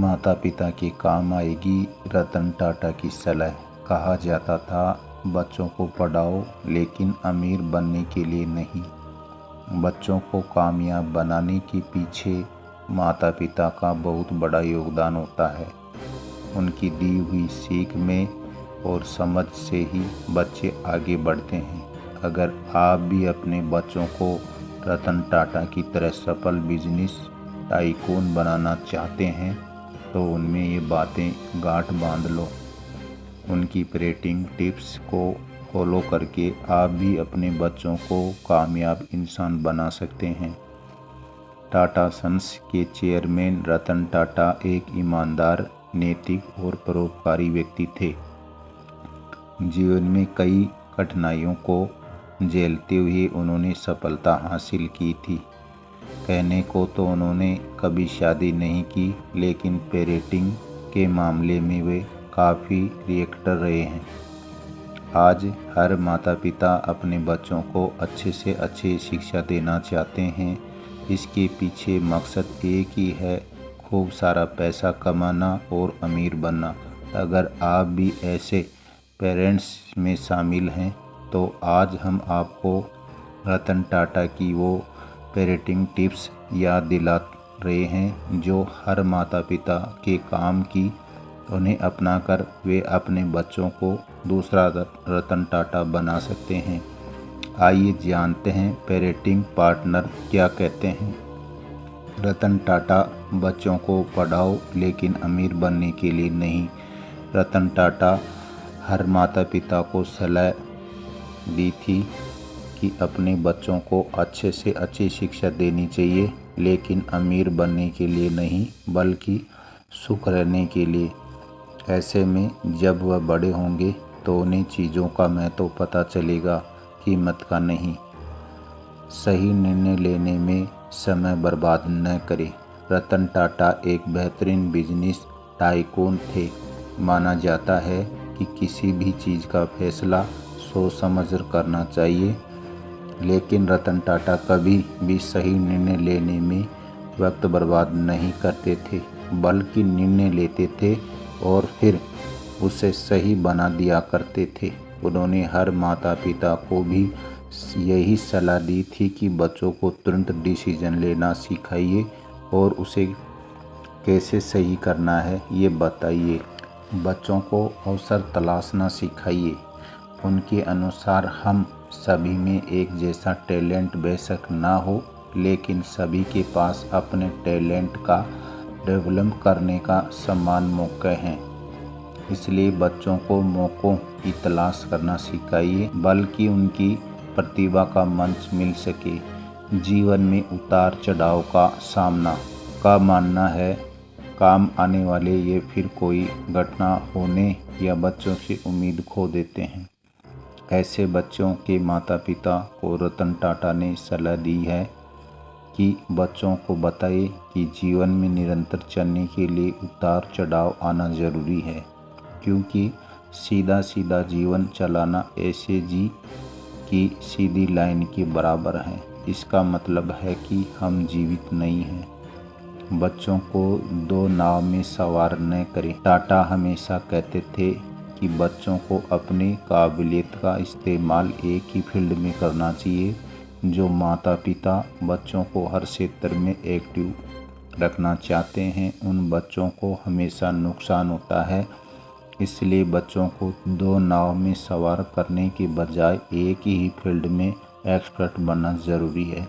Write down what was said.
माता पिता के काम आएगी रतन टाटा की सलाह। कहा जाता था बच्चों को पढ़ाओ लेकिन अमीर बनने के लिए नहीं। बच्चों को कामयाब बनाने के पीछे माता पिता का बहुत बड़ा योगदान होता है। उनकी दी हुई सीख में और समझ से ही बच्चे आगे बढ़ते हैं। अगर आप भी अपने बच्चों को रतन टाटा की तरह सफल बिजनेस टाइकून बनाना चाहते हैं तो उनमें ये बातें गांठ बांध लो। उनकी पेरेंटिंग टिप्स को फॉलो करके आप भी अपने बच्चों को कामयाब इंसान बना सकते हैं। टाटा सन्स के चेयरमैन रतन टाटा एक ईमानदार, नैतिक और परोपकारी व्यक्ति थे। जीवन में कई कठिनाइयों को झेलते हुए उन्होंने सफलता हासिल की थी। कहने को तो उन्होंने कभी शादी नहीं की, लेकिन पेरेंटिंग के मामले में वे काफ़ी रिएक्टर रहे हैं। आज हर माता पिता अपने बच्चों को अच्छे से अच्छी शिक्षा देना चाहते हैं। इसके पीछे मकसद एक ही है, खूब सारा पैसा कमाना और अमीर बनना। अगर आप भी ऐसे पेरेंट्स में शामिल हैं तो आज हम आपको रतन टाटा की वो पेरेंटिंग टिप्स याद दिला रहे हैं जो हर माता पिता के काम की। उन्हें अपनाकर वे अपने बच्चों को दूसरा रतन टाटा बना सकते हैं। आइए जानते हैं पेरेंटिंग पार्टनर क्या कहते हैं। रतन टाटा बच्चों को पढ़ाओ लेकिन अमीर बनने के लिए नहीं। रतन टाटा हर माता पिता को सलाह दी थी कि अपने बच्चों को अच्छे से अच्छी शिक्षा देनी चाहिए, लेकिन अमीर बनने के लिए नहीं बल्कि सुख रहने के लिए। ऐसे में जब वह बड़े होंगे तो उन्हें चीज़ों का महत्व पता चलेगा, कीमत का नहीं। सही निर्णय लेने में समय बर्बाद न करें। रतन टाटा एक बेहतरीन बिजनेस टाइकून थे। माना जाता है कि किसी भी चीज़ का फैसला सोच समझकर करना चाहिए, लेकिन रतन टाटा कभी भी सही निर्णय लेने में वक्त बर्बाद नहीं करते थे, बल्कि निर्णय लेते थे और फिर उसे सही बना दिया करते थे। उन्होंने हर माता पिता को भी यही सलाह दी थी कि बच्चों को तुरंत डिसीजन लेना सिखाइए और उसे कैसे सही करना है ये बताइए। बच्चों को अवसर तलाशना सिखाइए। उनके अनुसार हम सभी में एक जैसा टैलेंट बेशक ना हो, लेकिन सभी के पास अपने टैलेंट का डेवलप करने का समान मौके हैं। इसलिए बच्चों को मौक़ों की तलाश करना सिखाइए, बल्कि उनकी प्रतिभा का मंच मिल सके। जीवन में उतार चढ़ाव का सामना का मानना है काम आने वाले, ये फिर कोई घटना होने या बच्चों से उम्मीद खो देते हैं। ऐसे बच्चों के माता पिता को रतन टाटा ने सलाह दी है कि बच्चों को बताए कि जीवन में निरंतर चलने के लिए उतार चढ़ाव आना ज़रूरी है, क्योंकि सीधा सीधा जीवन चलाना ऐसे जी की सीधी लाइन के बराबर है। इसका मतलब है कि हम जीवित नहीं हैं। बच्चों को दो नाव में सवार न करें। टाटा हमेशा कहते थे कि बच्चों को अपनी काबिलियत का इस्तेमाल एक ही फील्ड में करना चाहिए। जो माता पिता बच्चों को हर क्षेत्र में एक्टिव रखना चाहते हैं, उन बच्चों को हमेशा नुकसान होता है। इसलिए बच्चों को दो नाव में सवार करने के बजाय एक ही फील्ड में एक्सपर्ट बनना ज़रूरी है।